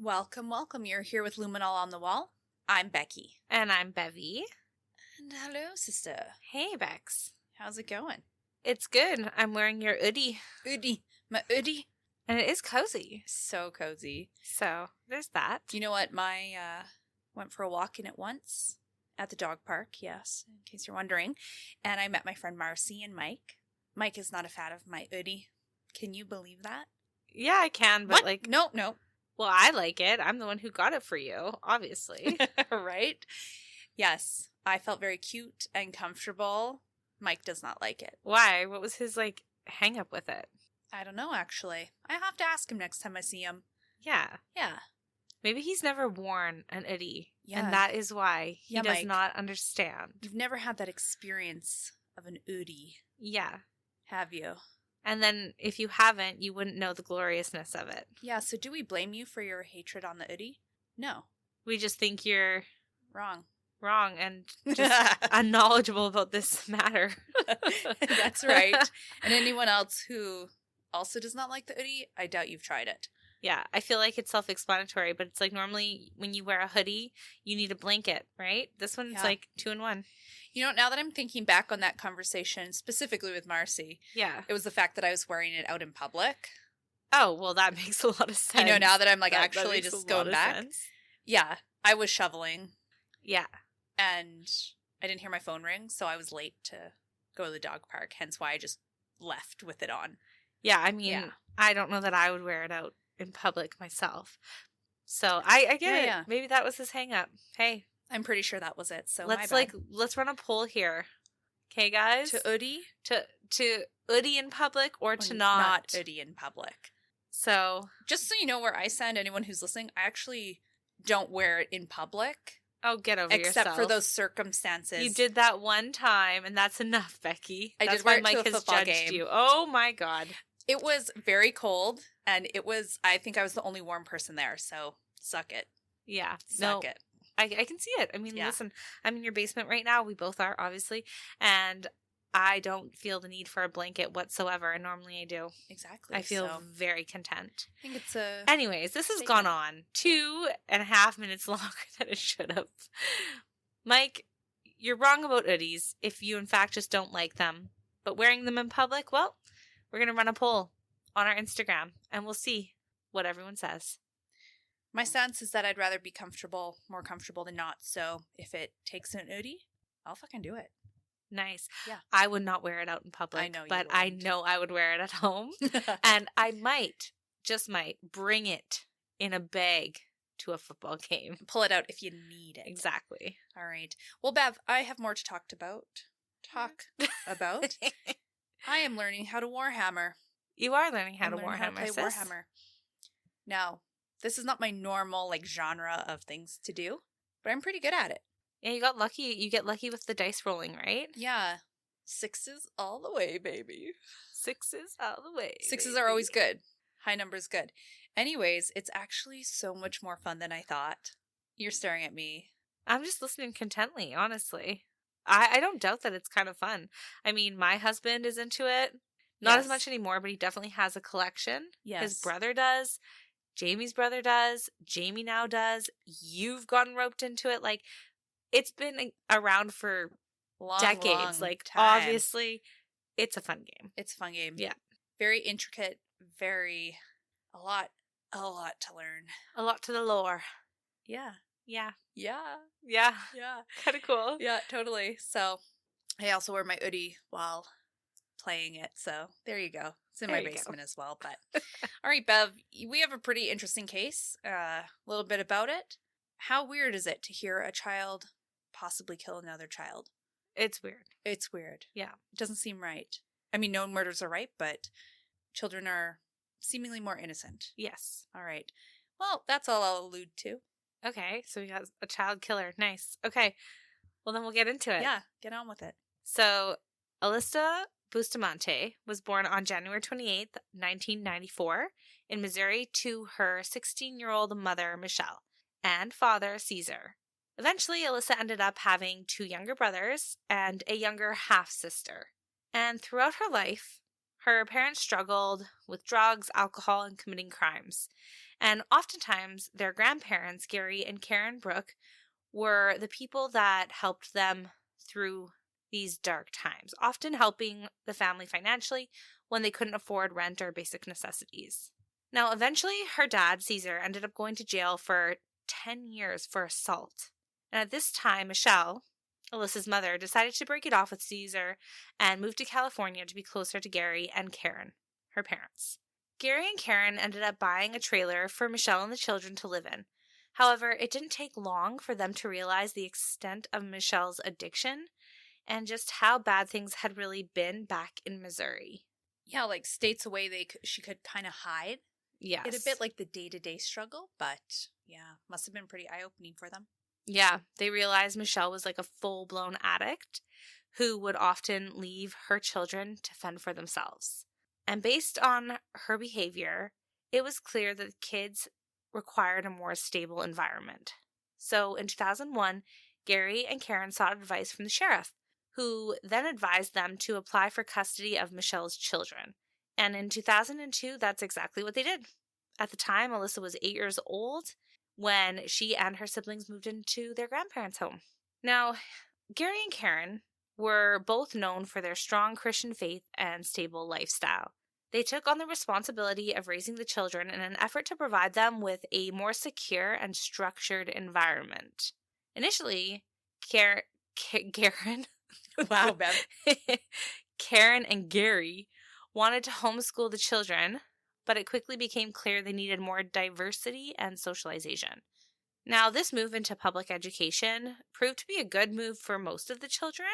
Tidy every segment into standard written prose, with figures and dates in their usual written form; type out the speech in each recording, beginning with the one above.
Welcome, welcome. You're here with Luminol on the Wall. I'm Becky. And I'm Bevy. And hello, sister. Hey, Bex. How's it going? It's good. I'm wearing your hoodie. Hoodie. My hoodie. And it is cozy. So cozy. So, there's that. You know what? Went for a walk in it once at the dog park, yes, in case you're wondering. And I met my friend Marcy and Mike. Mike is not a fan of my hoodie. Can you believe that? Yeah, I can, but what? No. Well, I like it. I'm the one who got it for you, obviously. Right? Yes. I felt very cute and comfortable. Mike does not like it. Why? What was his, hang up with it? I don't know, actually. I have to ask him next time I see him. Yeah. Yeah. Maybe he's never worn an hoodie. Yeah. And that is why he does Mike, not understand. You've never had that experience of an hoodie. Yeah. Have you? And then if you haven't, you wouldn't know the gloriousness of it. Yeah, so do we blame you for your hatred on the hoodie? No. We just think you're wrong and just unknowledgeable about this matter. That's right. And anyone else who also does not like the hoodie, I doubt you've tried it. Yeah, I feel like it's self-explanatory, but it's like normally when you wear a hoodie, you need a blanket, right? This one's like 2 in 1. You know, now that I'm thinking back on that conversation, specifically with Marcy, it was the fact that I was wearing it out in public. Oh, well, that makes a lot of sense. You know, now that I'm actually just going back. Sense. Yeah, I was shoveling. Yeah. And I didn't hear my phone ring, so I was late to go to the dog park, hence why I just left with it on. Yeah, I mean, I don't know that I would wear it out in public myself. So I get it. Yeah. Maybe that was his hang up. Hey. I'm pretty sure that was it. So let's run a poll here. Okay, guys? To hoodie? To hoodie in public or to not hoodie in public. So just so you know where I stand, anyone who's listening, I actually don't wear it in public. Oh, get over yourself. Except for those circumstances. You did that one time, and that's enough, Becky. That's why Mike has judged game. You. Oh, my God. It was very cold, and I think I was the only warm person there, so suck it. Yeah. Suck it. I can see it. I mean, listen, I'm in your basement right now. We both are, obviously, and I don't feel the need for a blanket whatsoever, and normally I do. Exactly. I feel very content. I think it's a... Anyways, this has gone on 2.5 minutes longer than it should have. Mike, you're wrong about hoodies if you, in fact, just don't like them. But wearing them in public, well, we're going to run a poll on our Instagram, and we'll see what everyone says. My stance is that I'd rather be more comfortable than not. So if it takes an hoodie, I'll fucking do it. Nice. Yeah. I would not wear it out in public. I know you but wouldn't. I know I would wear it at home. And I might bring it in a bag to a football game. Pull it out if you need it. Exactly. All right. Well, Bev, I have more to talk about. I am learning how to Warhammer. You are learning how to Warhammer, sis. Warhammer. Now, this is not my normal genre of things to do, but I'm pretty good at it. Yeah, you got lucky. You get lucky with the dice rolling, right? Yeah. 6s all the way, baby. 6s all the way. 6s are always good. High numbers good. Anyways, it's actually so much more fun than I thought. You're staring at me. I'm just listening contently, honestly. I don't doubt that it's kind of fun. I mean, my husband is into it. Not as much anymore, but he definitely has a collection. Yes. His brother does. Jamie's brother does. Jamie now does. You've gotten roped into it. It's been around for decades. Long time. Obviously, it's a fun game. It's a fun game. Yeah. Very intricate. A lot to learn. A lot to the lore. Yeah. Yeah. Yeah. Yeah. Yeah. Kind of cool. Yeah, totally. So, I also wear my hoodie while playing it. So, there you go. It's in my basement as well. But, all right, Bev, we have a pretty interesting case. A little bit about it. How weird is it to hear a child possibly kill another child? It's weird. It's weird. Yeah. It doesn't seem right. I mean, no murders are right, but children are seemingly more innocent. Yes. All right. Well, that's all I'll allude to. Okay. So we got a child killer. Nice. Okay. Well, then we'll get into it. Yeah. Get on with it. So, Alyssa Bustamante was born on January 28th, 1994, in Missouri to her 16-year-old mother, Michelle, and father, Caesar. Eventually, Alyssa ended up having 2 younger brothers and a younger half-sister. And throughout her life, her parents struggled with drugs, alcohol, and committing crimes. And oftentimes, their grandparents, Gary and Karen Brooke, were the people that helped them through these dark times, often helping the family financially when they couldn't afford rent or basic necessities. Now, eventually, her dad, Caesar, ended up going to jail for 10 years for assault. And at this time, Michelle, Alyssa's mother, decided to break it off with Caesar and move to California to be closer to Gary and Karen, her parents. Gary and Karen ended up buying a trailer for Michelle and the children to live in. However, it didn't take long for them to realize the extent of Michelle's addiction and just how bad things had really been back in Missouri. Yeah, like states away, she could kind of hide. Yes. It a bit like the day-to-day struggle, but yeah, must have been pretty eye-opening for them. Yeah, they realized Michelle was like a full-blown addict who would often leave her children to fend for themselves. And based on her behavior, it was clear that the kids required a more stable environment. So in 2001, Gary and Karen sought advice from the sheriff, who then advised them to apply for custody of Michelle's children. And in 2002, that's exactly what they did. At the time, Alyssa was 8 years old when she and her siblings moved into their grandparents' home. Now, Gary and Karen were both known for their strong Christian faith and stable lifestyle. They took on the responsibility of raising the children in an effort to provide them with a more secure and structured environment. Initially, Karen Wow, Bev. Karen and Gary wanted to homeschool the children, but it quickly became clear they needed more diversity and socialization. Now, this move into public education proved to be a good move for most of the children,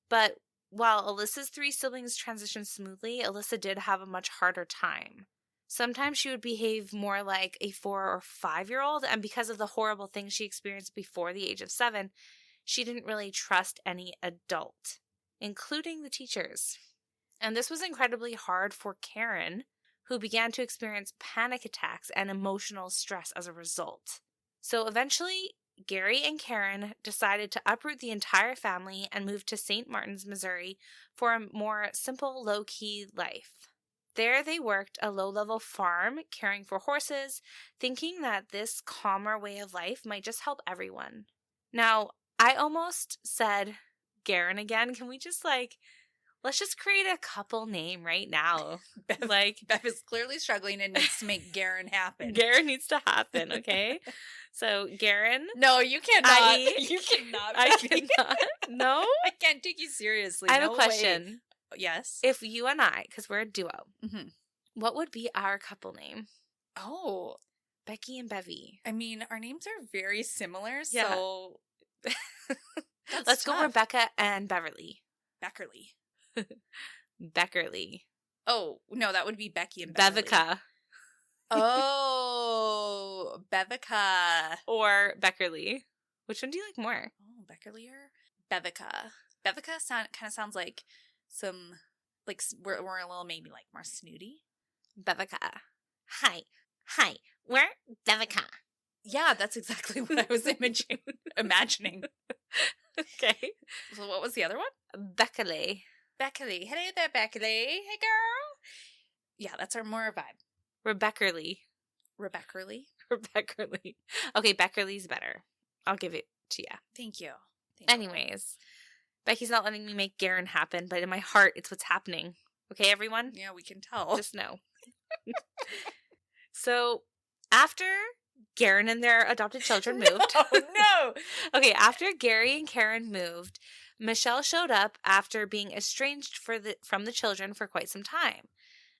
but while Alyssa's 3 siblings transitioned smoothly, Alyssa did have a much harder time. Sometimes she would behave more like a 4 or 5-year-old, and because of the horrible things she experienced before the age of 7, she didn't really trust any adult, including the teachers. And this was incredibly hard for Karen, who began to experience panic attacks and emotional stress as a result. So eventually, Gary and Karen decided to uproot the entire family and move to St. Martin's, Missouri for a more simple, low-key life. There they worked a low-level farm, caring for horses, thinking that this calmer way of life might just help everyone. Now, I almost said Garen again. Can we just let's just create a couple name right now. Bev is clearly struggling and needs to make Garen happen. Garen needs to happen, okay? So, Garen. No, you cannot. You cannot. I cannot. No? I can't take you seriously. I have a question. Way. Yes. If you and I, because we're a duo, what would be our couple name? Oh. Becky and Bevy. I mean, our names are very similar, so... Let's go Rebecca and Beverly. Beckerly. Beckerly. Oh, no, that would be Becky and Beverly. Bevica. Oh, Bevica. Or Beckerly. Which one do you like more? Oh, Beckerly or Bevica. Bevica kind of sounds like some, like, we're a little maybe like more snooty. Bevica. Hi, we're Bevica. Yeah, that's exactly what I was imagining. Okay. So what was the other one? Beckerly. Beckerly. Hello there, Beckerly. Hey, girl. Yeah, that's our more vibe. Rebeckerly. Rebeckerly. Okay, Beckerly's better. I'll give it to you. Thank you. Anyways, Becky's not letting me make Garen happen, but in my heart, it's what's happening. Okay, everyone? Yeah, we can tell. Just know. So, after Garen and their adopted children moved. No. Okay, after Gary and Karen moved, Michelle showed up after being estranged from the children for quite some time.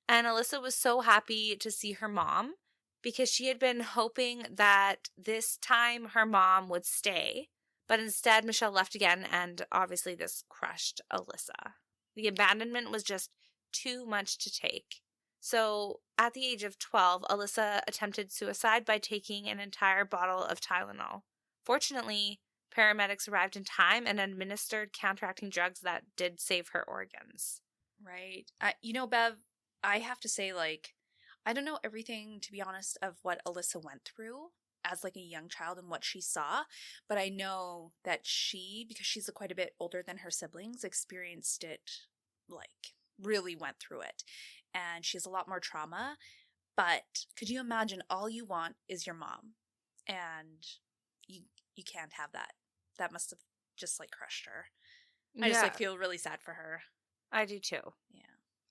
And Alyssa was so happy to see her mom because she had been hoping that this time her mom would stay. But instead, Michelle left again, and obviously this crushed Alyssa. The abandonment was just too much to take. So, at the age of 12, Alyssa attempted suicide by taking an entire bottle of Tylenol. Fortunately, paramedics arrived in time and administered counteracting drugs that did save her organs. Right. Bev, I have to say, I don't know everything, to be honest, of what Alyssa went through as, a young child and what she saw, but I know that she, because she's quite a bit older than her siblings, experienced it, really went through it. And she has a lot more trauma, But could you imagine all you want is your mom, and you can't have that. That must have just like crushed her. I just like feel really sad for her. I do too. Yeah.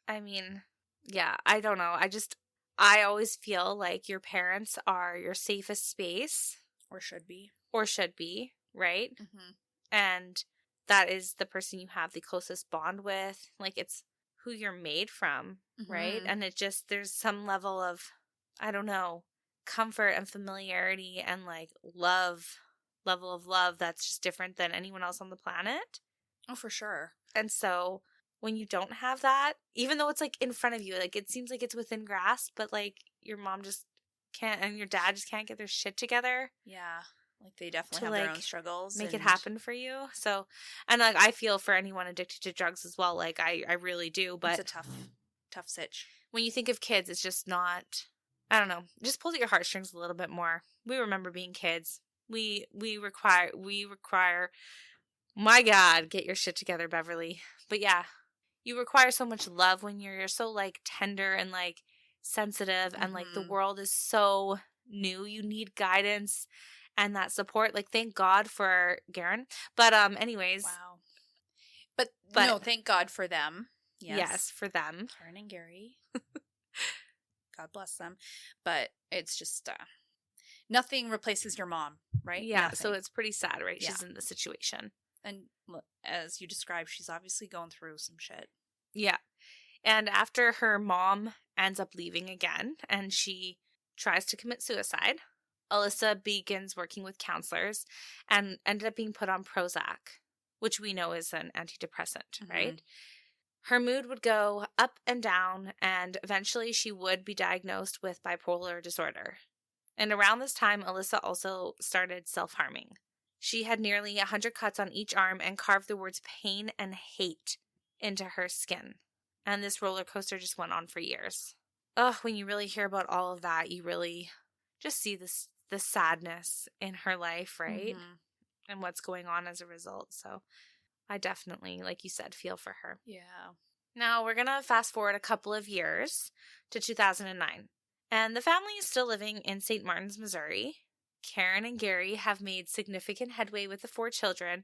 I mean, yeah, I don't know. I always feel like your parents are your safest space. Or should be. Right? Mm-hmm. And that is the person you have the closest bond with. Like, it's who you're made from, right? And it just, there's some level of, I don't know, comfort and familiarity and like level of love that's just different than anyone else on the planet. Oh, for sure. And so when you don't have that, even though it's like in front of you, like it seems like it's within grasp, but like your mom just can't and your dad just can't get their shit together. Yeah. Like they definitely have their own struggles. Make it happen for you. So, and like I feel for anyone addicted to drugs as well. Like I really do. But it's a tough sitch. When you think of kids, it's just not, I don't know, just pulls at your heartstrings a little bit more. We remember being kids. We require, my God, get your shit together, Beverly. But yeah, you require so much love when you're so like tender and like sensitive and like the world is so new. You need guidance and that support. Like, thank God for Garen. But anyways. Wow. But no, thank God for them. Yes, for them. Karen and Gary. God bless them. But it's just nothing replaces your mom, right? Yeah, nothing. So it's pretty sad, right? Yeah. She's in the situation. And as you described, she's obviously going through some shit. Yeah. And after her mom ends up leaving again and she tries to commit suicide, Alyssa begins working with counselors and ended up being put on Prozac, which we know is an antidepressant, right? Her mood would go up and down, and eventually she would be diagnosed with bipolar disorder. And around this time, Alyssa also started self-harming. She had nearly 100 cuts on each arm and carved the words pain and hate into her skin. And this roller coaster just went on for years. Ugh, when you really hear about all of that, you really just see the sadness in her life, right? And what's going on as a result. So I definitely, like you said, feel for her. Yeah. Now we're going to fast forward a couple of years to 2009. And the family is still living in St. Martin's, Missouri. Karen and Gary have made significant headway with the 4 children,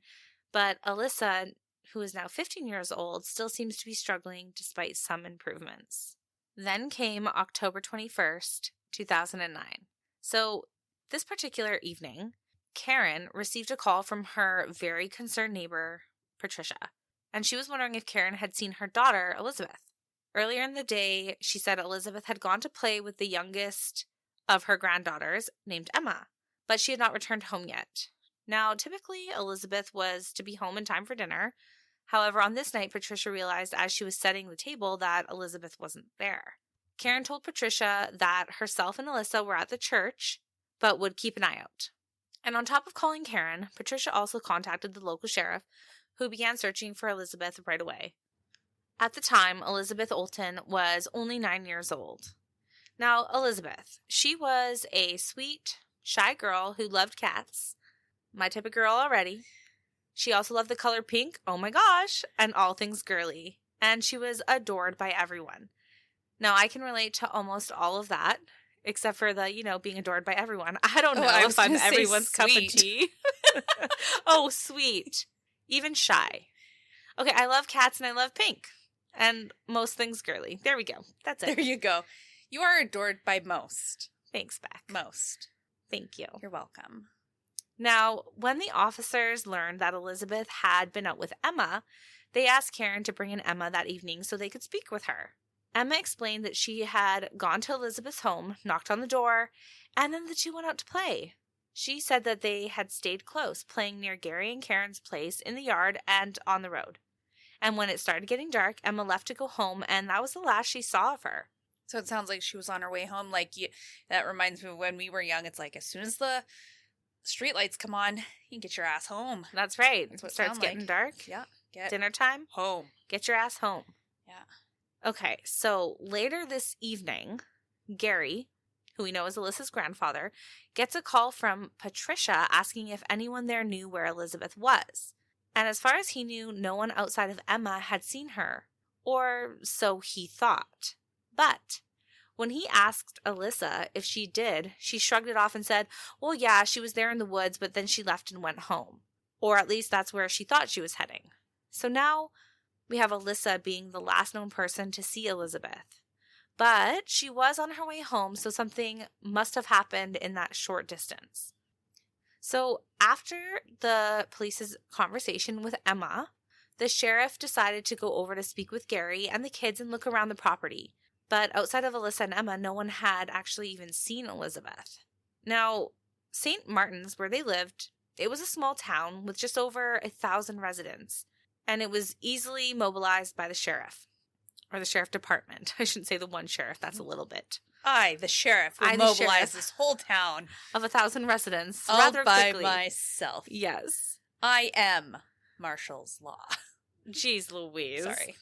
but Alyssa, who is now 15 years old, still seems to be struggling despite some improvements. Then came October 21st, 2009. So this particular evening, Karen received a call from her very concerned neighbor, Patricia, and she was wondering if Karen had seen her daughter, Elizabeth. Earlier in the day, she said Elizabeth had gone to play with the youngest of her granddaughters, named Emma, but she had not returned home yet. Now, typically, Elizabeth was to be home in time for dinner. However, on this night, Patricia realized as she was setting the table that Elizabeth wasn't there. Karen told Patricia that herself and Alyssa were at the church, but would keep an eye out. And on top of calling Karen, Patricia also contacted the local sheriff, who began searching for Elizabeth right away. At the time, Elizabeth Olten was only 9 years old. Now, Elizabeth, she was a sweet, shy girl who loved cats. My type of girl already. She also loved the color pink, oh my gosh, and all things girly. And she was adored by everyone. Now, I can relate to almost all of that, except for the, being adored by everyone. I don't know if I'm everyone's cup of tea. Oh, sweet. Even shy. Okay, I love cats and I love pink. And most things girly. There we go. That's it. There you go. You are adored by most. Thanks, Beck. Most. Thank you. You're welcome. Now, when the officers learned that Elizabeth had been out with Emma, they asked Karen to bring in Emma that evening so they could speak with her. Emma explained that she had gone to Elizabeth's home, knocked on the door, and then the two went out to play. She said that they had stayed close, playing near Gary and Karen's place in the yard and on the road. And when it started getting dark, Emma left to go home, and that was the last she saw of her. So it sounds like she was on her way home. That reminds me of when we were young. It's like as soon as the street lights come on, you can get your ass home. That's right. That's what it starts getting dark. Yeah. Dinner time. Home. Get your ass home. Yeah. Okay, so later this evening, Gary, who we know is Alyssa's grandfather, gets a call from Patricia asking if anyone there knew where Elizabeth was. And as far as he knew, no one outside of Emma had seen her, or so he thought. But When he asked Alyssa if she did, she shrugged it off and said, well, yeah, she was there in the woods, but then she left and went home. Or at least that's where she thought she was heading. So now we have Alyssa being the last known person to see Elizabeth. But she was on her way home, so something must have happened in that short distance. So after the police's conversation with Emma, the sheriff decided to go over to speak with Gary and the kids and look around the property. But outside of Alyssa and Emma, no one had actually even seen Elizabeth. Now, St. Martin's, where they lived, it was a small town with just over 1,000 residents, and it was easily mobilized by the sheriff, or the sheriff department. I shouldn't say the one sheriff, that's a little bit. I, the sheriff, will mobilize this whole town of 1,000 residents all rather by quickly. myself. Yes. I am Marshall's law. Jeez Louise. Sorry.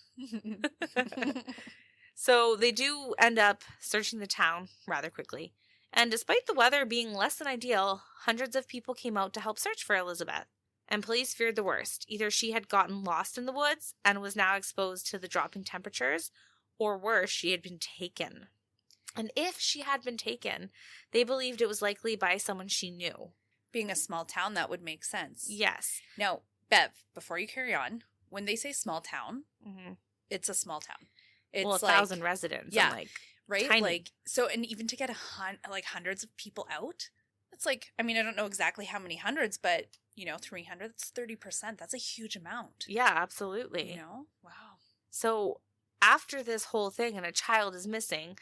So they do end up searching the town rather quickly. And despite the weather being less than ideal, hundreds of people came out to help search for Elizabeth. And police feared the worst. Either she had gotten lost in the woods and was now exposed to the dropping temperatures, or worse, she had been taken. And if she had been taken, they believed it was likely by someone she knew. Being a small town, that would make sense. Yes. Now, Bev, before you carry on, when they say small town, it's a small town. It's 1,000 residents. Yeah. And like, right? tiny. Like, so, and even to get hundreds of people out, it's like, I mean, I don't know exactly how many hundreds, but, 300, that's 30%. That's a huge amount. Yeah, absolutely. Wow. So after this whole thing and a child is missing,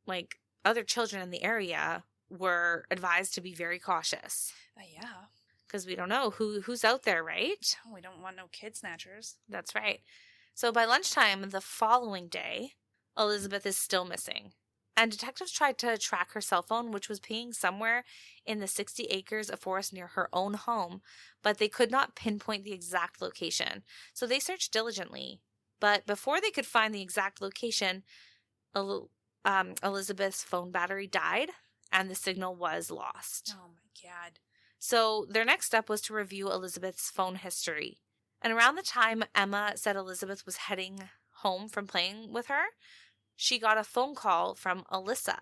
like, other children in the area were advised to be very cautious. Yeah. Because we don't know who's out there, right? We don't want no kid snatchers. That's right. So by lunchtime the following day, Elizabeth is still missing. And detectives tried to track her cell phone, which was pinging somewhere in the 60 acres of forest near her own home, but they could not pinpoint the exact location. So they searched diligently. But before they could find the exact location, Elizabeth's phone battery died and the signal was lost. Oh my God. So their next step was to review Elizabeth's phone history. And around the time Emma said Elizabeth was heading home from playing with her, she got a phone call from Alyssa.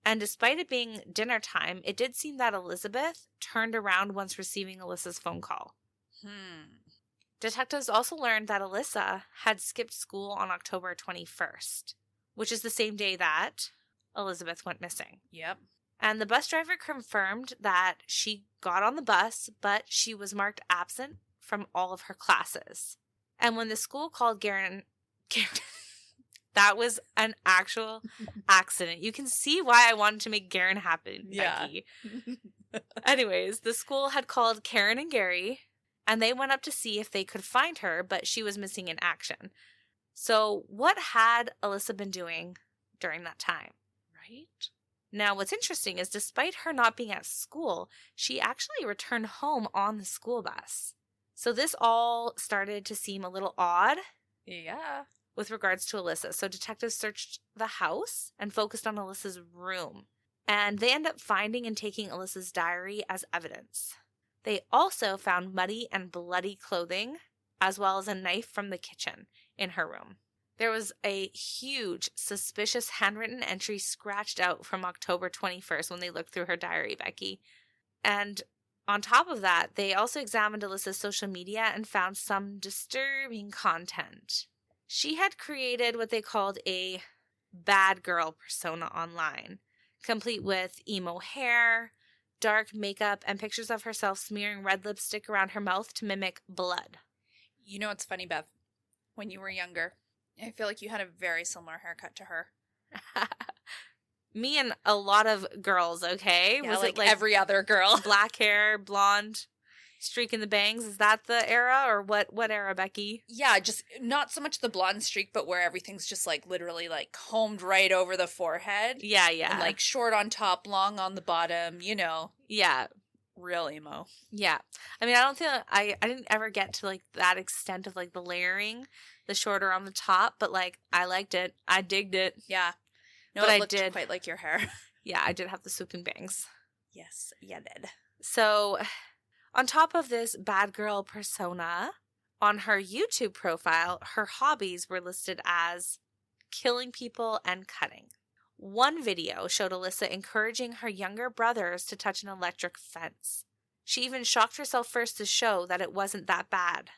And despite it being dinner time, it did seem that Elizabeth turned around once receiving Alyssa's phone call. Detectives also learned that Alyssa had skipped school on October 21st, which is the same day that Elizabeth went missing. Yep. And the bus driver confirmed that she got on the bus, but she was marked absent from all of her classes. And when the school called Garen that was an actual accident. You can see why I wanted to make Garen happen, Becky. Anyways, the school had called Karen and Gary, and they went up to see if they could find her, but she was missing in action. So what had Alyssa been doing during that time? Right? Now, what's interesting is despite her not being at school, she actually returned home on the school bus. So this all started to seem a little odd. Yeah. With regards to Alyssa. So detectives searched the house and focused on Alyssa's room. And they end up finding and taking Alyssa's diary as evidence. They also found muddy and bloody clothing, as well as a knife from the kitchen in her room. There was a huge, suspicious handwritten entry scratched out from October 21st when they looked through her diary, Becky. And on top of that, they also examined Alyssa's social media and found some disturbing content. She had created what they called a bad girl persona online, complete with emo hair, dark makeup, and pictures of herself smearing red lipstick around her mouth to mimic blood. You know what's funny, Bev? When you were younger, I feel like you had a very similar haircut to her. Me and a lot of girls, okay? Yeah, was like every other girl. Black hair, blonde, streak in the bangs. Is that the era or what era, Becky? Yeah, just not so much the blonde streak, but where everything's just like literally like combed right over the forehead. Yeah. And like short on top, long on the bottom, Yeah. Real emo. Yeah. I mean, I don't think I didn't ever get to like that extent of like the layering, the shorter on the top, but like I liked it. I digged it. Yeah. No, but it looked quite like your hair. Yeah, I did have the swooping bangs. Yes, you did. So on top of this bad girl persona, on her YouTube profile, her hobbies were listed as killing people and cutting. One video showed Alyssa encouraging her younger brothers to touch an electric fence. She even shocked herself first to show that it wasn't that bad,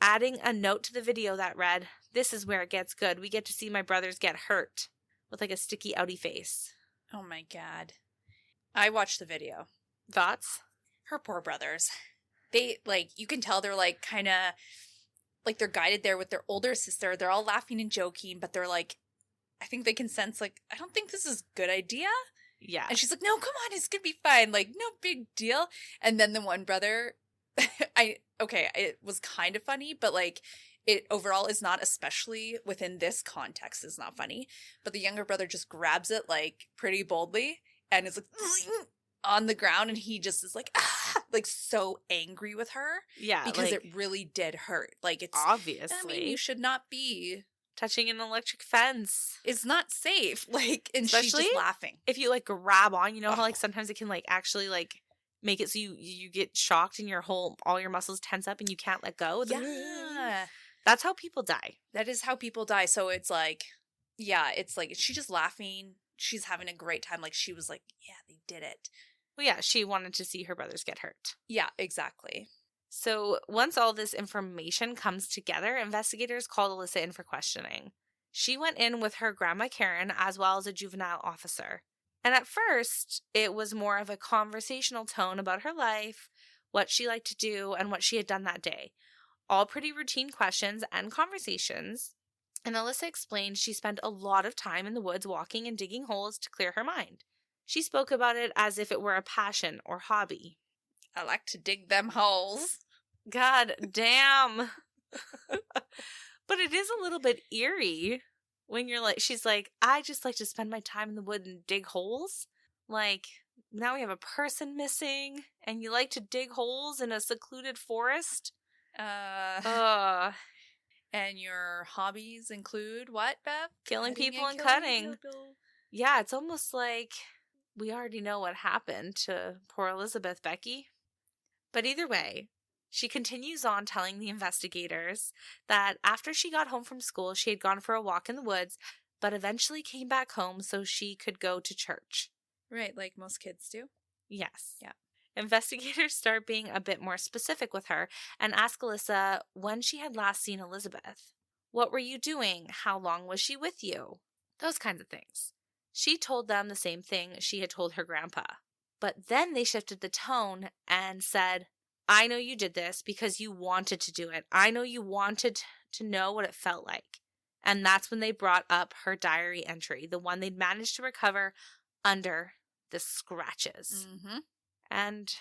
adding a note to the video that read, "This is where it gets good. We get to see my brothers get hurt," with like a sticky outy face. Oh my God. I watched the video. Thoughts? Her poor brothers. They, like, you can tell they're, like, kind of, like, they're guided there with their older sister. They're all laughing and joking, but they're, like, I think they can sense, like, I don't think this is a good idea. Yeah. And she's like, no, come on, it's going to be fine. Like, no big deal. And then the one brother, it was kind of funny, but, like, it overall is not, especially within this context, is not funny. But the younger brother just grabs it, like, pretty boldly and is like, on the ground, and he just is like, like so angry with her. Yeah. Because like, it really did hurt. Like, it's obviously. I mean, you should not be touching an electric fence. It's not safe. Like, and Especially she's just laughing. If you like grab on, you know how like sometimes it can like actually like make it so you get shocked and all your muscles tense up and you can't let go. Yeah. That's how people die. That is how people die. So it's like, yeah, it's like, she's just laughing. She's having a great time. Like, she was like, yeah, they did it. Well, yeah, she wanted to see her brothers get hurt. Yeah, exactly. So once all this information comes together, investigators called Alyssa in for questioning. She went in with her grandma Karen as well as a juvenile officer. And at first, it was more of a conversational tone about her life, what she liked to do, and what she had done that day. All pretty routine questions and conversations. And Alyssa explained she spent a lot of time in the woods walking and digging holes to clear her mind. She spoke about it as if it were a passion or hobby. I like to dig them holes. God damn. But it is a little bit eerie when you're like, she's like, I just like to spend my time in the wood and dig holes. Like, now we have a person missing and you like to dig holes in a secluded forest. And your hobbies include what, Bev? Killing people and cutting. Yeah, it's almost like we already know what happened to poor Elizabeth Becky. But either way, she continues on telling the investigators that after she got home from school, she had gone for a walk in the woods, but eventually came back home so she could go to church. Right, like most kids do. Yes. Yeah. Investigators start being a bit more specific with her and ask Alyssa when she had last seen Elizabeth. What were you doing? How long was she with you? Those kinds of things. She told them the same thing she had told her grandpa. But then they shifted the tone and said, I know you did this because you wanted to do it. I know you wanted to know what it felt like. And that's when they brought up her diary entry, the one they'd managed to recover under the scratches. Mm-hmm. And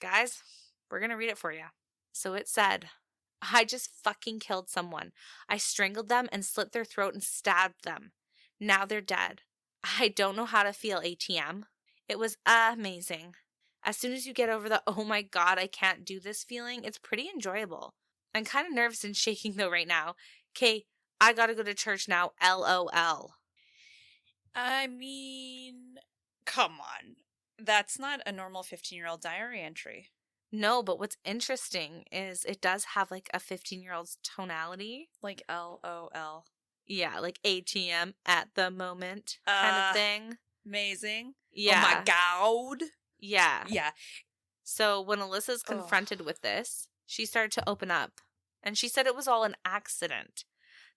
guys, we're going to read it for you. So it said, I just fucking killed someone. I strangled them and slit their throat and stabbed them. Now they're dead. I don't know how to feel, ATM. It was amazing. As soon as you get over the, oh my God, I can't do this feeling, it's pretty enjoyable. I'm kind of nervous and shaking though right now. Okay, I gotta go to church now, LOL. I mean, come on. That's not a normal 15-year-old diary entry. No, but what's interesting is it does have like a 15-year-old's tonality. Like LOL. Yeah, like ATM at the moment kind of thing. Amazing. Yeah. Oh my God. Yeah. Yeah. So when Alyssa's confronted with this, she started to open up. And she said it was all an accident.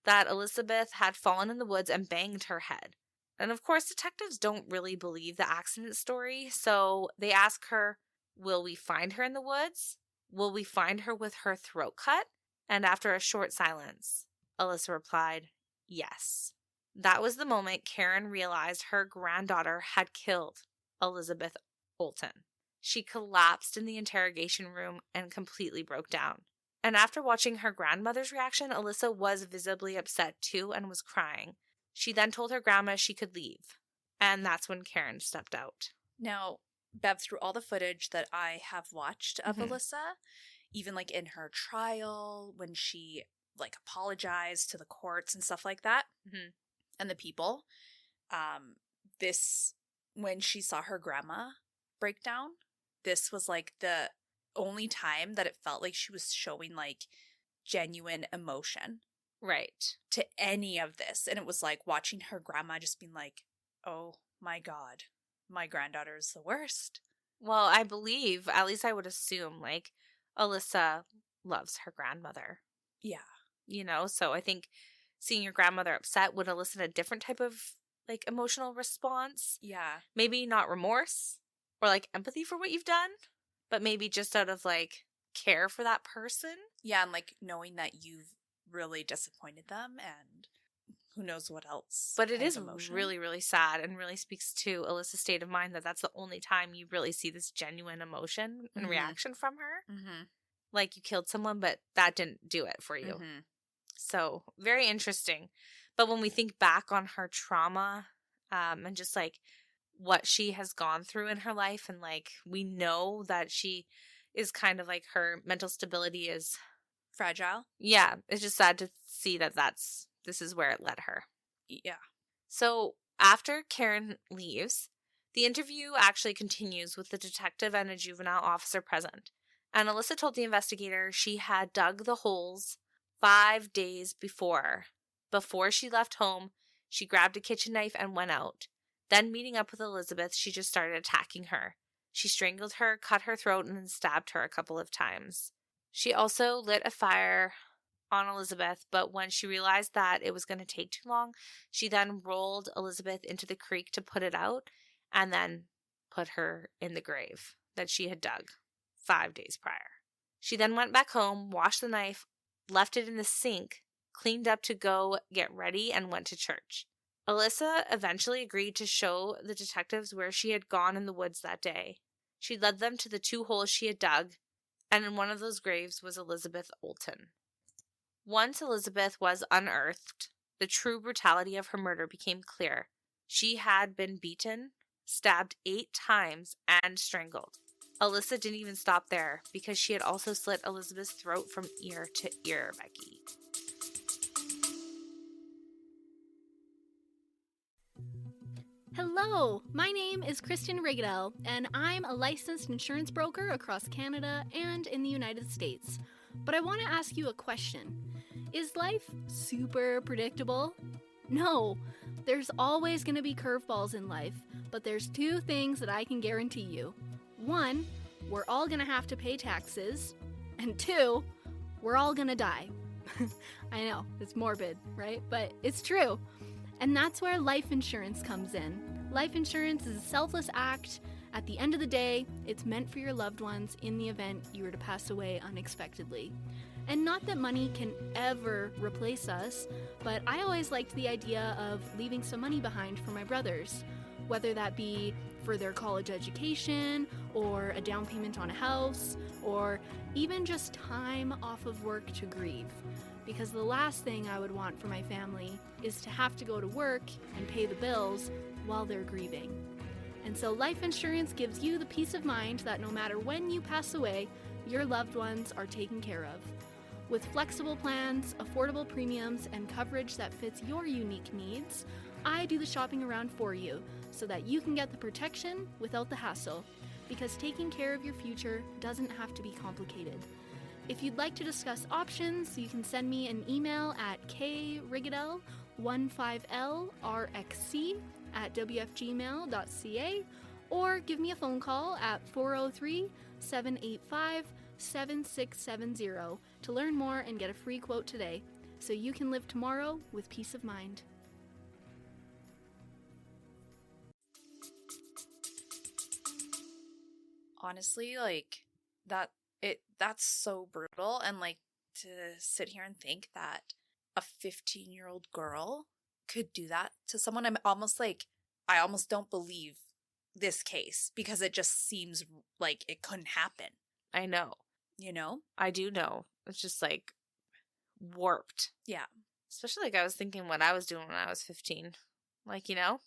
That Elizabeth had fallen in the woods and banged her head. And of course, detectives don't really believe the accident story. So they ask her, will we find her in the woods? Will we find her with her throat cut? And after a short silence, Alyssa replied, yes. That was the moment Karen realized her granddaughter had killed Elizabeth Olten. She collapsed in the interrogation room and completely broke down. And after watching her grandmother's reaction, Alyssa was visibly upset too and was crying. She then told her grandma she could leave. And that's when Karen stepped out. Now, Bev, through all the footage that I have watched of Alyssa, even like in her trial, when she like apologized to the courts and stuff like that, and the people, when she saw her grandma break down, this was like the only time that it felt like she was showing like genuine emotion. Right. To any of this. And it was like watching her grandma just being like, Oh my God. My granddaughter is the worst. Well, I believe, at least I would assume, like, Alyssa loves her grandmother. Yeah. You know, so I think seeing your grandmother upset would elicit a different type of, like, emotional response. Yeah. Maybe not remorse or, like, empathy for what you've done, but maybe just out of, like, care for that person. Yeah, and like knowing that you've really disappointed them and who knows what else. But it kind is of emotion. really, really sad and really speaks to Alyssa's state of mind that that's the only time you really see this genuine emotion and reaction from her. Mm-hmm. Like, you killed someone, but that didn't do it for you. Mm-hmm. So, very interesting. But when we think back on her trauma and just, like, what she has gone through in her life, and, like, we know that she is kind of, like, her mental stability is... Fragile. Yeah, it's just sad to see that this is where it led her. Yeah. So, after Karen leaves, the interview actually continues with the detective and a juvenile officer present. And Alyssa told the investigator she had dug the holes 5 days before. Before she left home, she grabbed a kitchen knife and went out. Then, meeting up with Elizabeth, she just started attacking her. She strangled her, cut her throat, and then stabbed her a couple of times. She also lit a fire on Elizabeth, but when she realized that it was going to take too long, she then rolled Elizabeth into the creek to put it out and then put her in the grave that she had dug 5 days prior. She then went back home, washed the knife, left it in the sink, cleaned up to go get ready, and went to church. Alyssa eventually agreed to show the detectives where she had gone in the woods that day. She led them to the 2 holes she had dug, and in one of those graves was Elizabeth Olten. Once Elizabeth was unearthed, the true brutality of her murder became clear. She had been beaten, stabbed 8 times, and strangled. Alyssa didn't even stop there, because she had also slit Elizabeth's throat from ear to ear, Becky. Hello, my name is Kristen Riguidel, and I'm a licensed insurance broker across Canada and in the United States. But I want to ask you a question. Is life super predictable? No, there's always going to be curveballs in life, but there's 2 things that I can guarantee you. 1, we're all going to have to pay taxes, and 2, we're all going to die. I know, it's morbid, right? But it's true. And that's where life insurance comes in. Life insurance is a selfless act. At the end of the day, it's meant for your loved ones in the event you were to pass away unexpectedly. And not that money can ever replace us, but I always liked the idea of leaving some money behind for my brothers, whether that be for their college education, or a down payment on a house, or even just time off of work to grieve. Because the last thing I would want for my family is to have to go to work and pay the bills while they're grieving. And so life insurance gives you the peace of mind that no matter when you pass away, your loved ones are taken care of. With flexible plans, affordable premiums, and coverage that fits your unique needs, I do the shopping around for you so that you can get the protection without the hassle. Because taking care of your future doesn't have to be complicated. If you'd like to discuss options, you can send me an email at krigidel15lrxc@wfgmail.ca or give me a phone call at 403-785-7670 to learn more and get a free quote today so you can live tomorrow with peace of mind. Honestly, like that's so brutal, and like to sit here and think that a 15-year-old girl could do that to someone. I almost don't believe this case because it just seems like it couldn't happen. I know. You know? I do know. It's just, like, warped. Yeah. Especially, like, I was thinking what I was doing when I was 15. Like, you know?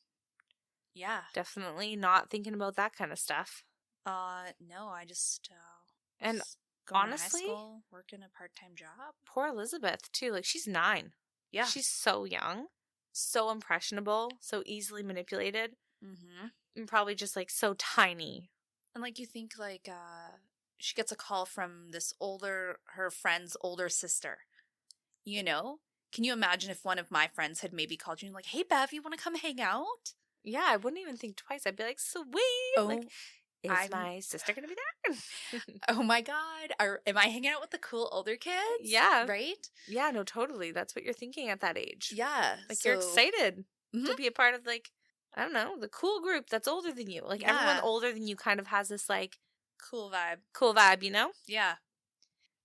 Yeah. Definitely not thinking about that kind of stuff. No, I just And going honestly, to high school, working a part-time job. Poor Elizabeth, too. Like, she's 9. Yeah. She's so young, so impressionable, so easily manipulated, and probably just, like, so tiny. And, like, you think, like, she gets a call from her friend's older sister, you know? Can you imagine if one of my friends had maybe called you and like, hey, Bev, you want to come hang out? Yeah, I wouldn't even think twice. I'd be like, sweet. Oh, Like, is my sister going to be there? oh my God. Am I hanging out with the cool older kids? Yeah. Right? Yeah, no, totally. That's what you're thinking at that age. Yeah. Like, you're excited Mhm. to be a part of, like, I don't know, the cool group that's older than you. Like, everyone older than you kind of has this, like, cool vibe. Cool vibe, you know? Yeah.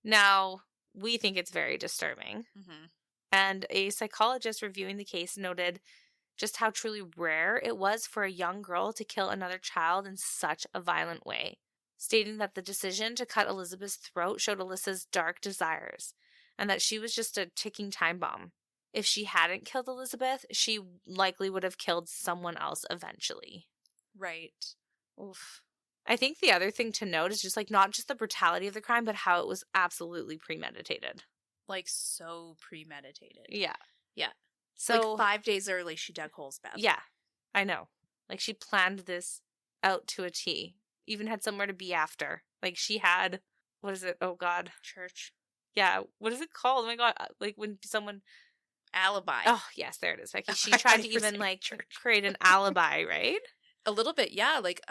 Now, we think it's very disturbing. Mm-hmm. And a psychologist reviewing the case noted just how truly rare it was for a young girl to kill another child in such a violent way, stating that the decision to cut Elizabeth's throat showed Alyssa's dark desires and that she was just a ticking time bomb. If she hadn't killed Elizabeth, she likely would have killed someone else eventually. Right. Oof. I think the other thing to note is just, like, not just the brutality of the crime, but how it was absolutely premeditated. Like, so premeditated. Yeah. Yeah. So, like 5 days early, she dug holes, Bev. Yeah, I know. Like, she planned this out to a T. Even had somewhere to be after. Like, she had, what is it? Oh, God. Church. Yeah, what is it called? Oh, my God. Like, when someone... Alibi. Oh, yes, there it is, Becky. She tried to even, like, create an alibi, right? A little bit, yeah. Like,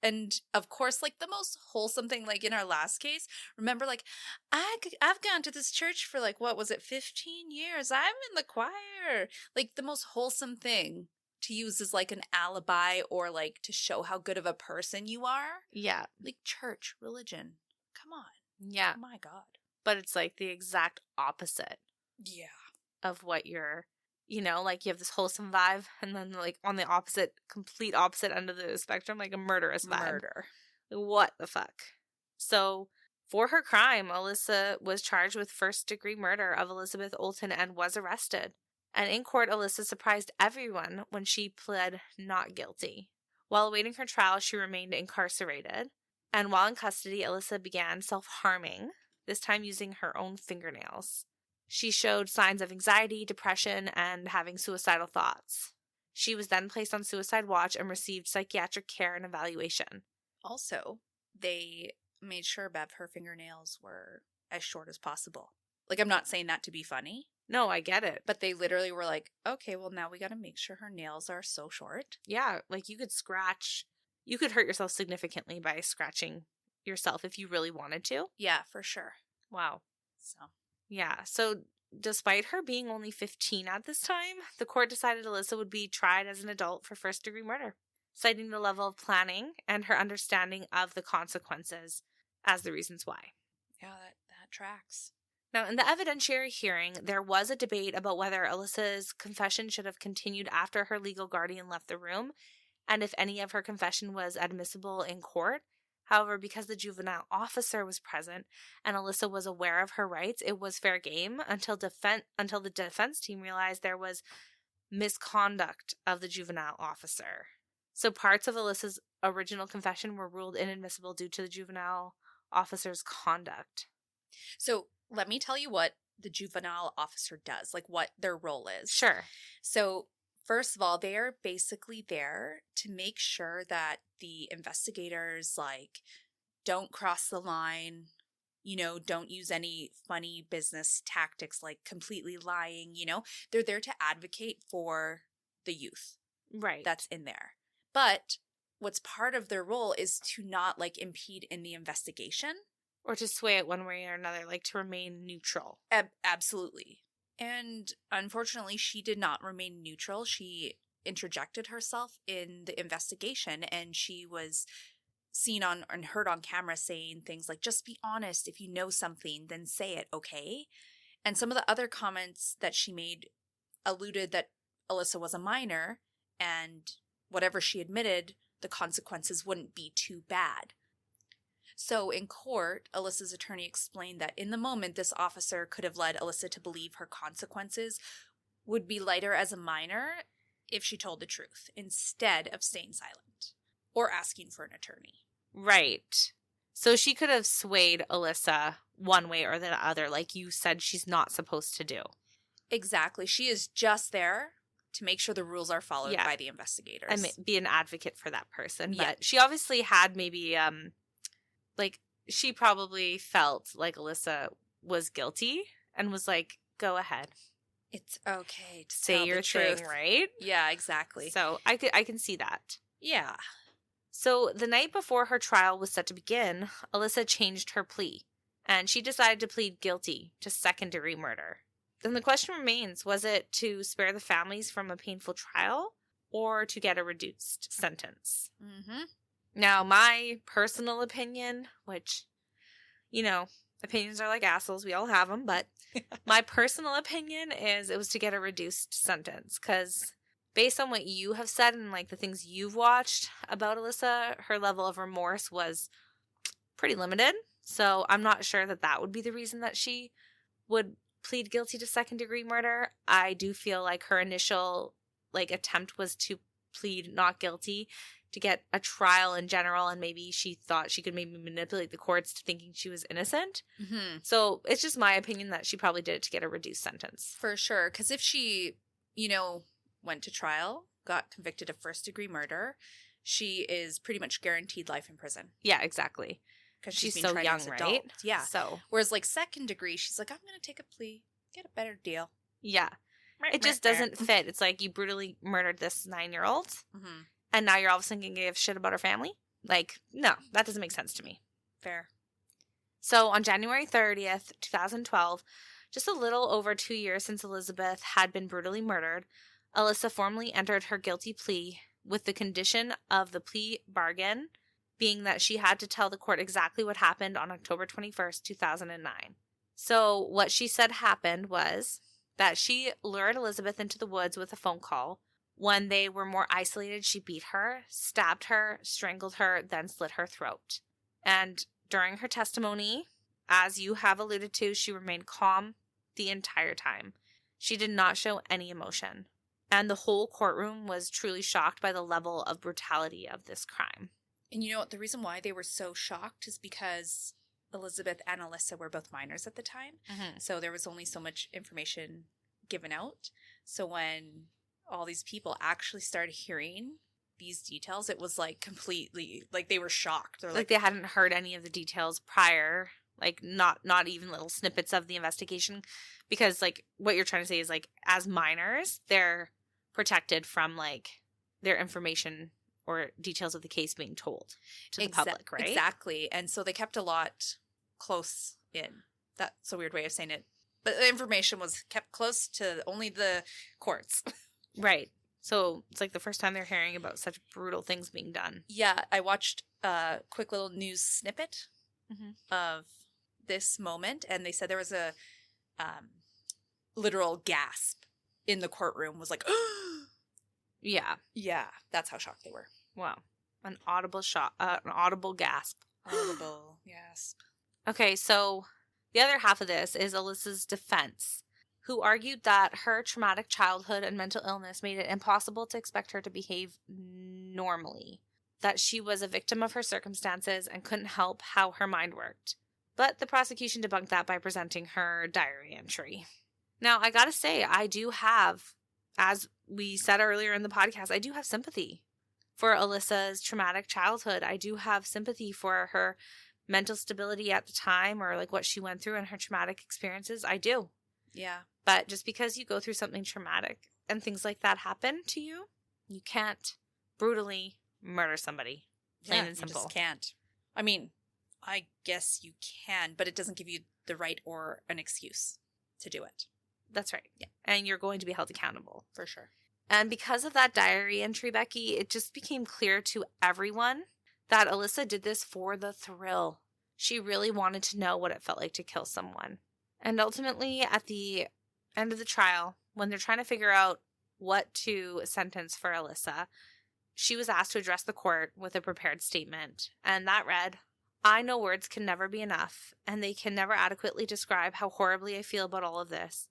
and of course, like, the most wholesome thing, like, in our last case, remember, like, I've gone to this church for, like, what was it, 15 years? I'm in the choir. Like, the most wholesome thing to use is, like, an alibi or, like, to show how good of a person you are. Yeah. Like, church, religion. Come on. Yeah. Oh, my God. But it's, like, the exact opposite. Yeah. Of what you're, you know, like, you have this wholesome vibe, and then, like, on the opposite, complete opposite end of the spectrum, like, a murderous vibe. Murder. What the fuck? So, for her crime, Alyssa was charged with first-degree murder of Elizabeth Olten and was arrested. And in court, Alyssa surprised everyone when she pled not guilty. While awaiting her trial, she remained incarcerated. And while in custody, Alyssa began self-harming, this time using her own fingernails. She showed signs of anxiety, depression, and having suicidal thoughts. She was then placed on suicide watch and received psychiatric care and evaluation. Also, they made sure, Bev, her fingernails were as short as possible. Like, I'm not saying that to be funny. No, I get it. But they literally were like, okay, well, now we got to make sure her nails are so short. Yeah, like, you could hurt yourself significantly by scratching yourself if you really wanted to. Yeah, for sure. Wow. So... Yeah, so despite her being only 15 at this time, the court decided Alyssa would be tried as an adult for first-degree murder, citing the level of planning and her understanding of the consequences as the reasons why. Yeah, that tracks. Now, in the evidentiary hearing, there was a debate about whether Alyssa's confession should have continued after her legal guardian left the room, and if any of her confession was admissible in court. However, because the juvenile officer was present and Alyssa was aware of her rights, it was fair game until the defense team realized there was misconduct of the juvenile officer. So parts of Alyssa's original confession were ruled inadmissible due to the juvenile officer's conduct. So let me tell you what the juvenile officer does, like what their role is. Sure. So first of all, they are basically there to make sure that the investigators, like, don't cross the line, you know, don't use any funny business tactics like completely lying, you know. They're there to advocate for the youth. Right. That's in there. But what's part of their role is to not, like, impede in the investigation. Or to sway it one way or another, like to remain neutral. Absolutely. And unfortunately, she did not remain neutral. She interjected herself in the investigation, and she was seen on and heard on camera saying things like, just be honest. If you know something, then say it, okay? And some of the other comments that she made alluded that Alyssa was a minor, and whatever she admitted, the consequences wouldn't be too bad. So in court, Alyssa's attorney explained that in the moment, this officer could have led Alyssa to believe her consequences would be lighter as a minor if she told the truth, instead of staying silent or asking for an attorney. Right. So she could have swayed Alyssa one way or the other, like you said she's not supposed to do. Exactly. She is just there to make sure the rules are followed by the investigators. And be an advocate for that person. Yeah. But she obviously had maybe... like, she probably felt like Alyssa was guilty and was like, go ahead. It's okay to say tell your the truth. thing, right? Yeah, exactly. So I can see that. Yeah. So the night before her trial was set to begin, Alyssa changed her plea, and she decided to plead guilty to second-degree murder. Then the question remains, was it to spare the families from a painful trial or to get a reduced sentence? Mm-hmm. Now, my personal opinion, which, you know, opinions are like assholes, we all have them, but my personal opinion is it was to get a reduced sentence, because based on what you have said and like the things you've watched about Alyssa, her level of remorse was pretty limited. So I'm not sure that would be the reason that she would plead guilty to second-degree murder. I do feel like her initial attempt was to plead not guilty to get a trial in general, and maybe she thought she could maybe manipulate the courts to thinking she was innocent. Mm-hmm. So it's just my opinion that she probably did it to get a reduced sentence. For sure. Because if she, went to trial, got convicted of first-degree murder, she is pretty much guaranteed life in prison. Yeah, exactly. Because she's so young, right? Yeah. So whereas second degree, she's like, I'm going to take a plea, get a better deal. Yeah. It just doesn't fit. It's like you brutally murdered this 9-year-old, Mm-hmm. and now you're all of a sudden going to give shit about her family? No, that doesn't make sense to me. Fair. So on January 30th, 2012, just a little over 2 years since Elizabeth had been brutally murdered, Alyssa formally entered her guilty plea with the condition of the plea bargain being that she had to tell the court exactly what happened on October 21st, 2009. So what she said happened was that she lured Elizabeth into the woods with a phone call. When they were more isolated, she beat her, stabbed her, strangled her, then slit her throat. And during her testimony, as you have alluded to, she remained calm the entire time. She did not show any emotion. And the whole courtroom was truly shocked by the level of brutality of this crime. And you know what? The reason why they were so shocked is because Elizabeth and Alyssa were both minors at the time. Mm-hmm. So there was only so much information given out. So when all these people actually started hearing these details, it was completely, they were shocked. They're they hadn't heard any of the details prior, not even little snippets of the investigation, because what you're trying to say is as minors, they're protected from their information or details of the case being told to the public, right? Exactly. And so they kept a lot close in. That's a weird way of saying it. But the information was kept close to only the courts. Right. So it's the first time they're hearing about such brutal things being done. Yeah, I watched a quick little news snippet Mm-hmm. of this moment, and they said there was a literal gasp in the courtroom. Was Yeah. Yeah, that's how shocked they were. Wow. An audible gasp. Audible gasp. Okay, so the other half of this is Alyssa's defense, who argued that her traumatic childhood and mental illness made it impossible to expect her to behave normally, that she was a victim of her circumstances and couldn't help how her mind worked. But the prosecution debunked that by presenting her diary entry. Now, I gotta say, I do have, as we said earlier in the podcast, I do have sympathy for Alyssa's traumatic childhood. I do have sympathy for her mental stability at the time, or what she went through and her traumatic experiences. I do. Yeah. But just because you go through something traumatic and things like that happen to you, you can't brutally murder somebody. Plain and simple. You just can't. I mean, I guess you can, but it doesn't give you the right or an excuse to do it. That's right. Yeah. And you're going to be held accountable. For sure. And because of that diary entry, Becky, it just became clear to everyone that Alyssa did this for the thrill. She really wanted to know what it felt like to kill someone. And ultimately, at the end of the trial, when they're trying to figure out what to sentence for Alyssa, she was asked to address the court with a prepared statement. And that read, "I know words can never be enough, and they can never adequately describe how horribly I feel about all of this.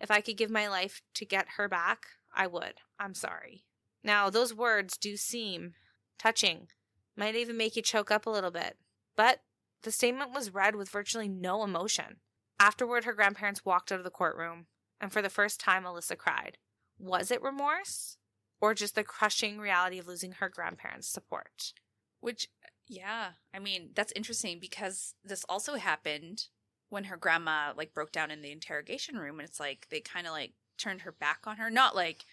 If I could give my life to get her back, I would. I'm sorry." Now, those words do seem touching, might even make you choke up a little bit. But the statement was read with virtually no emotion. Afterward, her grandparents walked out of the courtroom, and for the first time, Alyssa cried. Was it remorse, or just the crushing reality of losing her grandparents' support? Which, yeah, I mean, that's interesting because this also happened when her grandma broke down in the interrogation room, and it's they kind of turned her back on her. Not like,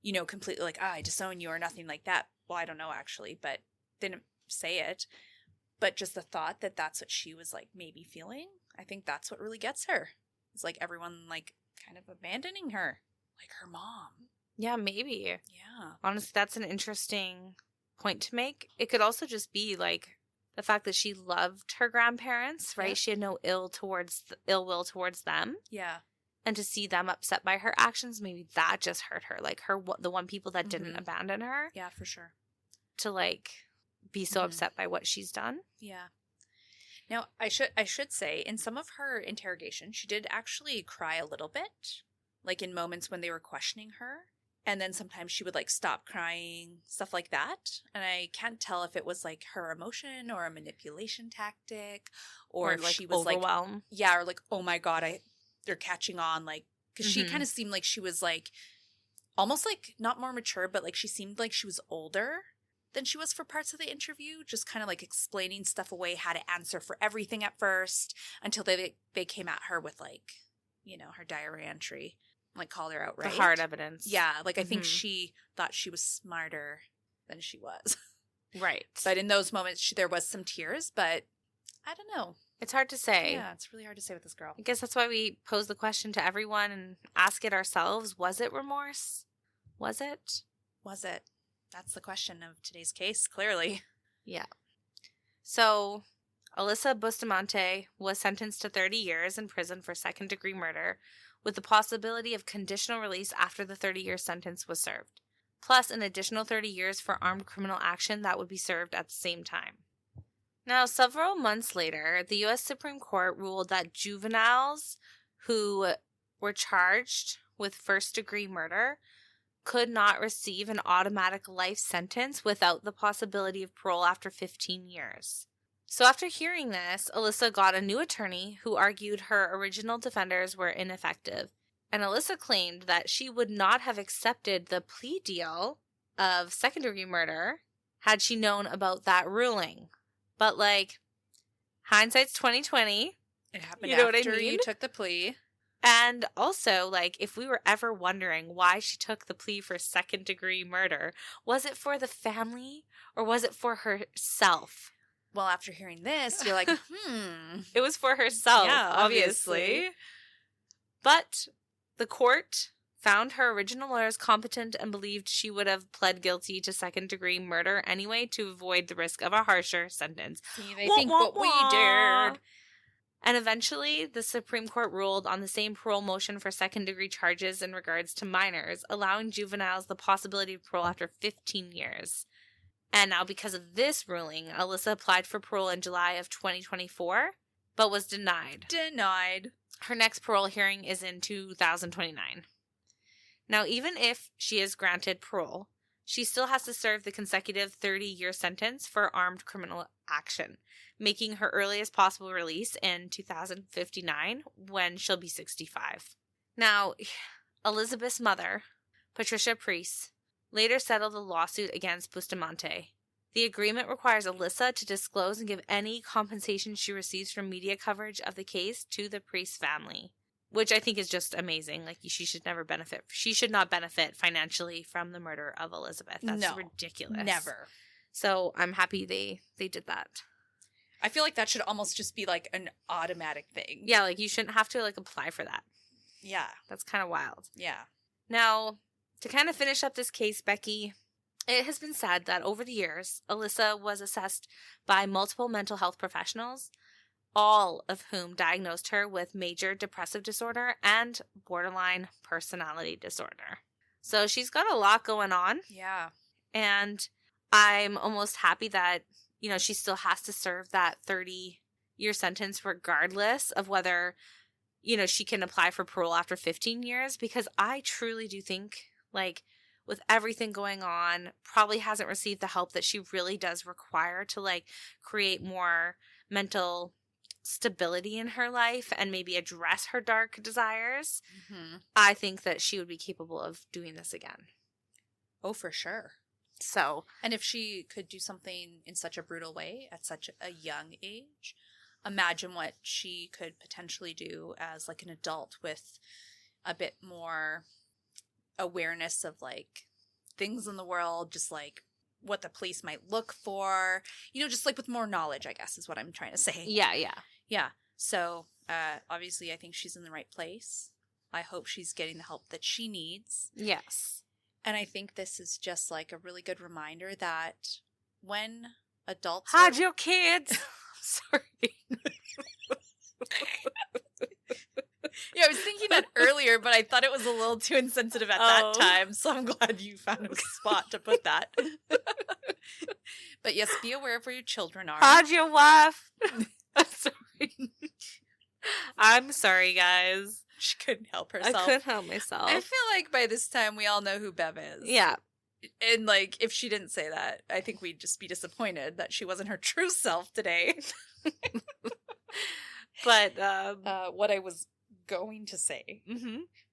you know, completely like, I disown you or nothing like that. Well, I don't know actually, but didn't say it. But just the thought that that's what she was like maybe feeling, I think that's what really gets her. It's like everyone like kind of abandoning her, like her mom. Yeah, maybe. Yeah. Honestly, that's an interesting point to make. It could also just be like the fact that she loved her grandparents, right? Yeah. She had no ill will towards them. Yeah. And to see them upset by her actions, maybe that just hurt her. Like the one people that didn't abandon her. Yeah, for sure. To like be so upset by what she's done. Yeah. Now, I should say, in some of her interrogation, she did actually cry a little bit, like in moments when they were questioning her. And then sometimes she would like stop crying, stuff like that. And I can't tell if it was like her emotion or a manipulation tactic, or if like she was overwhelmed. like, yeah, or like, oh my God, they're catching on, like, because she kind of seemed like she was like, almost like not more mature, but like she seemed like she was older than she was for parts of the interview, just kind of like explaining stuff away, how to answer for everything at first, until they came at her with like, you know, her diary entry, like called her out, right? The hard evidence. Yeah, like I think she thought she was smarter than she was. Right. But in those moments, there was some tears, but I don't know. It's hard to say. Yeah, it's really hard to say with this girl. I guess that's why we pose the question to everyone and ask it ourselves. Was it remorse? Was it? Was it? That's the question of today's case, clearly. Yeah. So, Alyssa Bustamante was sentenced to 30 years in prison for second-degree murder, with the possibility of conditional release after the 30-year sentence was served, plus an additional 30 years for armed criminal action that would be served at the same time. Now, several months later, the U.S. Supreme Court ruled that juveniles who were charged with first-degree murder could not receive an automatic life sentence without the possibility of parole after 15 years. So after hearing this, Alyssa got a new attorney who argued her original defenders were ineffective. And Alyssa claimed that she would not have accepted the plea deal of second-degree murder had she known about that ruling. But, like, hindsight's 20/20. It happened You know after what I mean? you took the plea. And also, like, if we were ever wondering why she took the plea for second-degree murder, was it for the family or was it for herself? Well, after hearing this, you're like, It was for herself, Yeah, obviously. But the court found her original lawyers competent and believed she would have pled guilty to second-degree murder anyway to avoid the risk of a harsher sentence. See, they think what we dared. And eventually, the Supreme Court ruled on the same parole motion for second-degree charges in regards to minors, allowing juveniles the possibility of parole after 15 years. And now, because of this ruling, Alyssa applied for parole in July of 2024, but was denied. Her next parole hearing is in 2029. Now, even if she is granted parole, she still has to serve the consecutive 30-year sentence for armed criminal action, making her earliest possible release in 2059 when she'll be 65. Now, Elizabeth's mother, Patricia Priest, later settled a lawsuit against Bustamante. The agreement requires Alyssa to disclose and give any compensation she receives from media coverage of the case to the Priest family, which I think is just amazing. Like, she should not benefit financially from the murder of Elizabeth. That's ridiculous. Never. So I'm happy they did that. I feel like that should almost just be like an automatic thing. Yeah, like you shouldn't have to like apply for that. Yeah. That's kind of wild. Yeah. Now, to kind of finish up this case, Becky, it has been said that over the years, Alyssa was assessed by multiple mental health professionals, all of whom diagnosed her with major depressive disorder and borderline personality disorder. So she's got a lot going on. Yeah. And I'm almost happy that, you know, she still has to serve that 30-year sentence regardless of whether, you know, she can apply for parole after 15 years, because I truly do think, like, with everything going on, probably hasn't received the help that she really does require to, like, create more mental stability in her life and maybe address her dark desires. Mm-hmm. I think that she would be capable of doing this again. Oh, for sure. So, and if she could do something in such a brutal way at such a young age, imagine what she could potentially do as like an adult with a bit more awareness of like things in the world, just like what the police might look for, you know, just like with more knowledge, I guess is what I'm trying to say. Yeah. Yeah. So obviously I think she's in the right place. I hope she's getting the help that she needs. Yes. And I think this is just like a really good reminder that when adults hide your kids. Sorry. Yeah, I was thinking that earlier, but I thought it was a little too insensitive at that time, so I'm glad you found a spot to put that. But yes, be aware of where your children are. Hide your wife. I'm sorry. I'm sorry, guys. She couldn't help herself. I couldn't help myself. I feel like by this time we all know who Bev is. Yeah. And like, if she didn't say that, I think we'd just be disappointed that she wasn't her true self today. But what I was going to say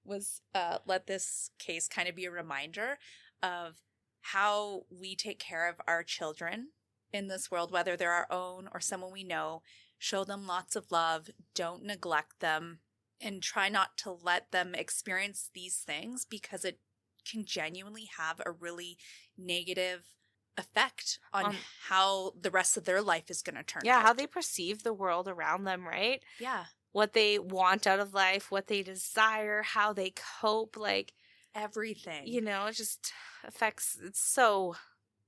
was let this case kind of be a reminder of how we take care of our children in this world, whether they're our own or someone we know. Show them lots of love. Don't neglect them. And try not to let them experience these things because it can genuinely have a really negative effect on how the rest of their life is going to turn out. Yeah, how they perceive the world around them, right? Yeah. What they want out of life, what they desire, how they cope, like everything. You know, it just affects, it's so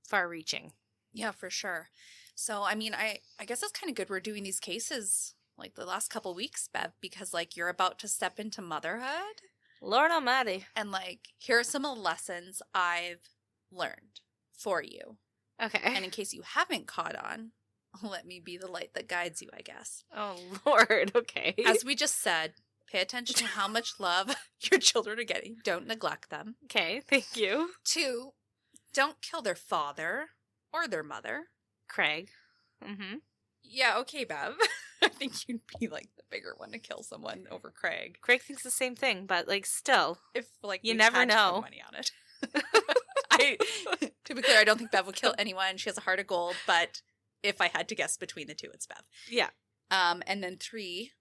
far-reaching. Yeah, for sure. So, I mean, I guess it's kind of good we're doing these cases like the last couple weeks, Bev, because like you're about to step into motherhood. Lord almighty. And like, here are some of the lessons I've learned for you. Okay. And in case you haven't caught on, let me be the light that guides you, I guess. Oh, Lord. Okay. As we just said, pay attention to how much love your children are getting. Don't neglect them. Okay, thank you. 2, don't kill their father or their mother. Craig. Yeah, okay, Bev. I think you'd be like the bigger one to kill someone over Craig. Craig thinks the same thing, but like still, if like you never know. Money on it. To be clear, I don't think Bev would kill anyone. She has a heart of gold, but if I had to guess between the 2, it's Bev. Yeah. And then 3,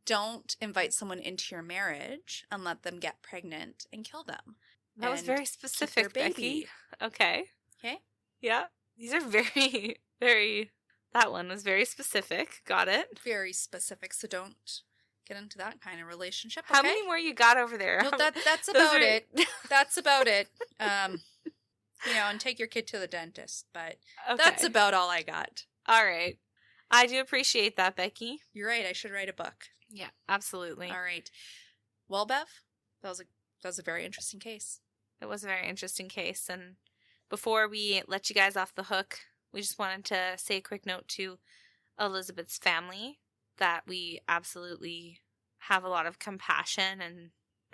don't invite someone into your marriage and let them get pregnant and kill them. That was very specific, Becky. Okay. Okay. Yeah. These are very, very. That one was very specific. Got it. Very specific. So don't get into that kind of relationship. Okay? How many more you got over there? No, that's about it. That's about it. You know, and take your kid to the dentist. But that's about all I got. All right. I do appreciate that, Becky. You're right. I should write a book. Yeah, absolutely. All right. Well, Bev, that was a very interesting case. It was a very interesting case. And before we let you guys off the hook, we just wanted to say a quick note to Elizabeth's family that we absolutely have a lot of compassion and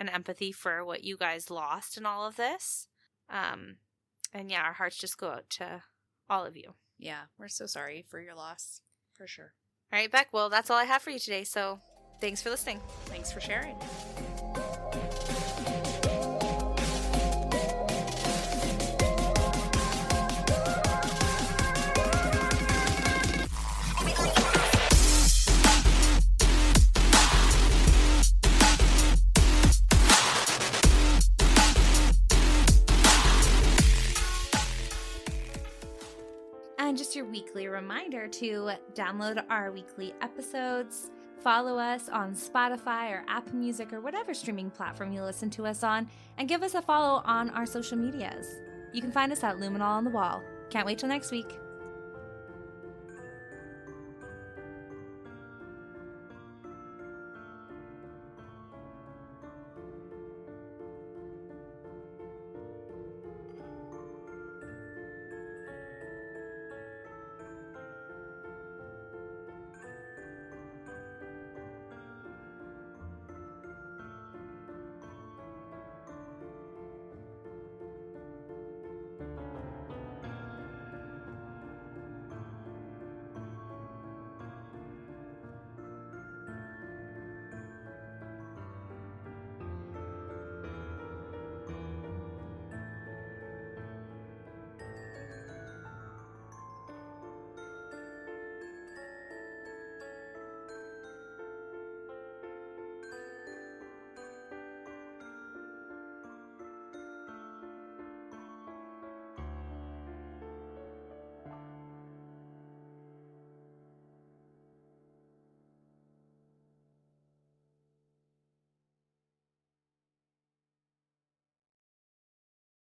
empathy for what you guys lost in all of this. And yeah, our hearts just go out to all of you. Yeah, we're so sorry for your loss, for sure. All right, Beck, well, that's all I have for you today, so thanks for listening. Thanks for sharing. And just your weekly reminder to download our weekly episodes, follow us on Spotify or Apple Music or whatever streaming platform you listen to us on, and give us a follow on our social medias. You can find us at Luminol on the Wall. Can't wait till next week.